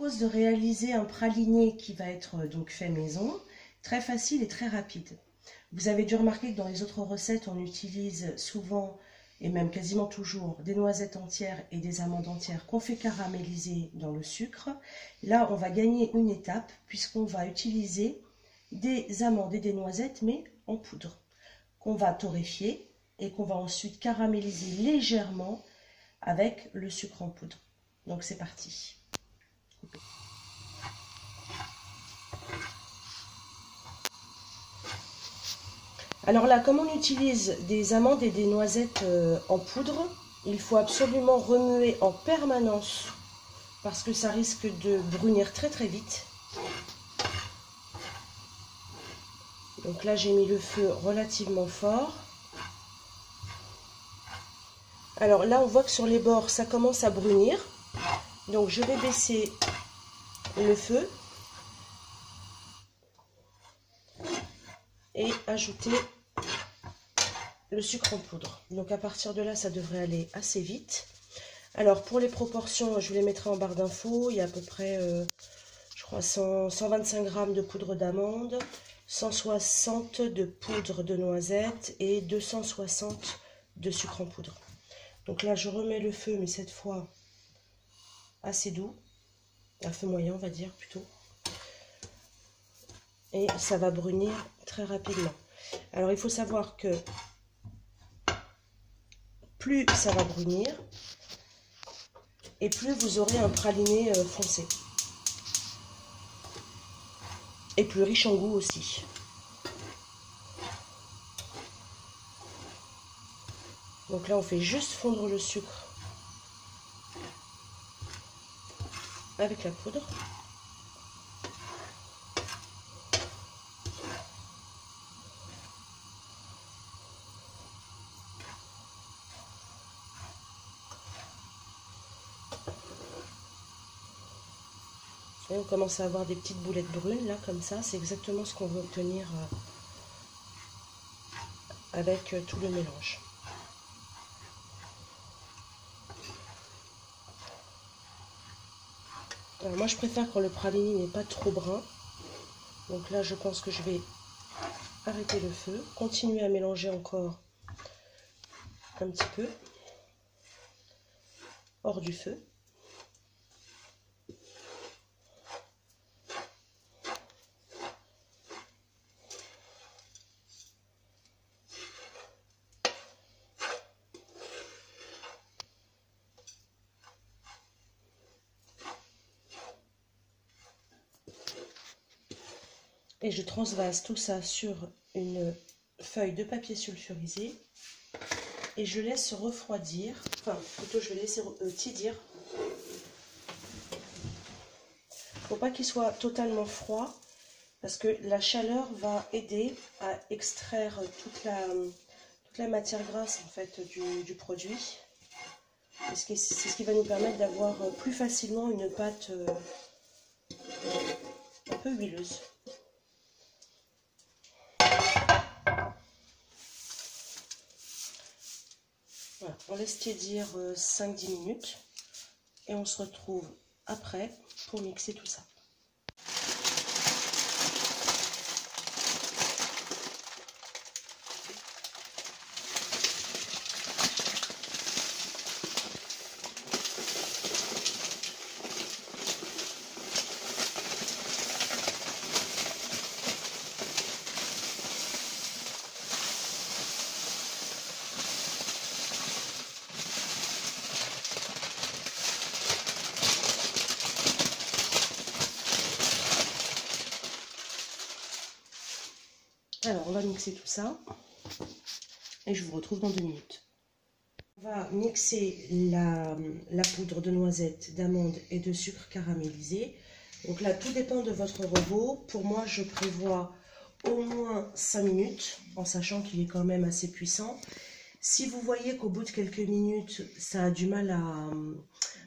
propose de réaliser un praliné qui va être donc fait maison, très facile et très rapide. Vous avez dû remarquer que dans les autres recettes, on utilise souvent, et même quasiment toujours, des noisettes entières et des amandes entières qu'on fait caraméliser dans le sucre. Là, on va gagner une étape puisqu'on va utiliser des amandes et des noisettes, mais en poudre, qu'on va torréfier et qu'on va ensuite caraméliser légèrement avec le sucre en poudre. Donc c'est parti. Alors là, comme on utilise des amandes et des noisettes en poudre, il faut absolument remuer en permanence parce que ça risque de brunir très très vite. Donc là, j'ai mis le feu relativement fort. Alors là, on voit que sur les bords, ça commence à brunir. Donc je vais baisser le feu et ajouter le sucre en poudre. Donc à partir de là, ça devrait aller assez vite. Alors pour les proportions, je vous les mettrai en barre d'infos. Il y a à peu près, je crois, 125 g de poudre d'amande, 160 de poudre de noisette et 260 de sucre en poudre. Donc là, je remets le feu, mais cette fois assez doux, un feu moyen, on va dire plutôt. Et ça va brunir très rapidement. Alors il faut savoir que plus ça va brunir et plus vous aurez un praliné foncé. Et plus riche en goût aussi. Donc là, on fait juste fondre le sucre avec la poudre. Et on commence à avoir des petites boulettes brunes, là, comme ça. C'est exactement ce qu'on veut obtenir avec tout le mélange. Alors moi, je préfère quand le praliné n'est pas trop brun. Donc là, je pense que je vais arrêter le feu, continuer à mélanger encore un petit peu hors du feu. Et je transvase tout ça sur une feuille de papier sulfurisé et je laisse refroidir, enfin plutôt je vais laisser tiédir. Il ne faut pas qu'il soit totalement froid parce que la chaleur va aider à extraire toute la matière grasse en fait du produit. C'est ce qui va nous permettre d'avoir plus facilement une pâte un peu huileuse. Voilà, on laisse tiédir 5-10 minutes et on se retrouve après pour mixer tout ça. Alors, on va mixer tout ça et je vous retrouve dans 2 minutes. On va mixer la poudre de noisette, d'amande et de sucre caramélisé. Donc là, tout dépend de votre robot. Pour moi, je prévois au moins 5 minutes, en sachant qu'il est quand même assez puissant. Si vous voyez qu'au bout de quelques minutes, ça a du mal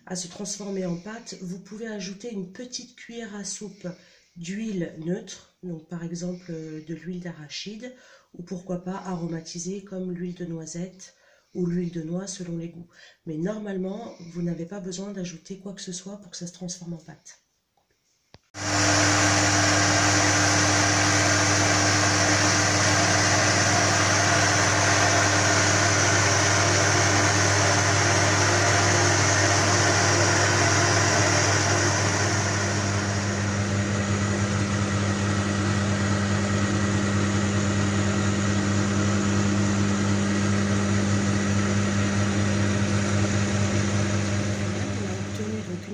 à se transformer en pâte, vous pouvez ajouter une petite cuillère à soupe d'huile neutre, donc par exemple de l'huile d'arachide, ou pourquoi pas aromatisée comme l'huile de noisette ou l'huile de noix selon les goûts. Mais normalement, vous n'avez pas besoin d'ajouter quoi que ce soit pour que ça se transforme en pâte.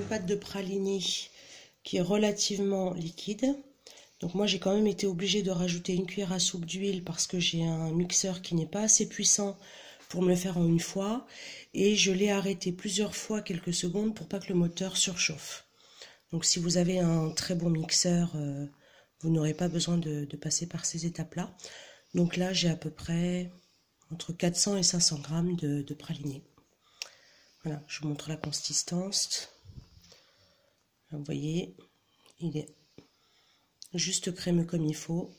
Pâte de praliné qui est relativement liquide. Donc moi j'ai quand même été obligée de rajouter une cuillère à soupe d'huile parce que j'ai un mixeur qui n'est pas assez puissant pour me le faire en une fois. Et je l'ai arrêté plusieurs fois quelques secondes pour pas que le moteur surchauffe. Donc si vous avez un très bon mixeur, vous n'aurez pas besoin de passer par ces étapes-là. Donc là j'ai à peu près entre 400 et 500 grammes de praliné. Voilà, je vous montre la consistance. Vous voyez, il est juste crémeux comme il faut,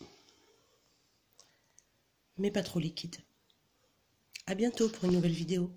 mais pas trop liquide. À bientôt pour une nouvelle vidéo.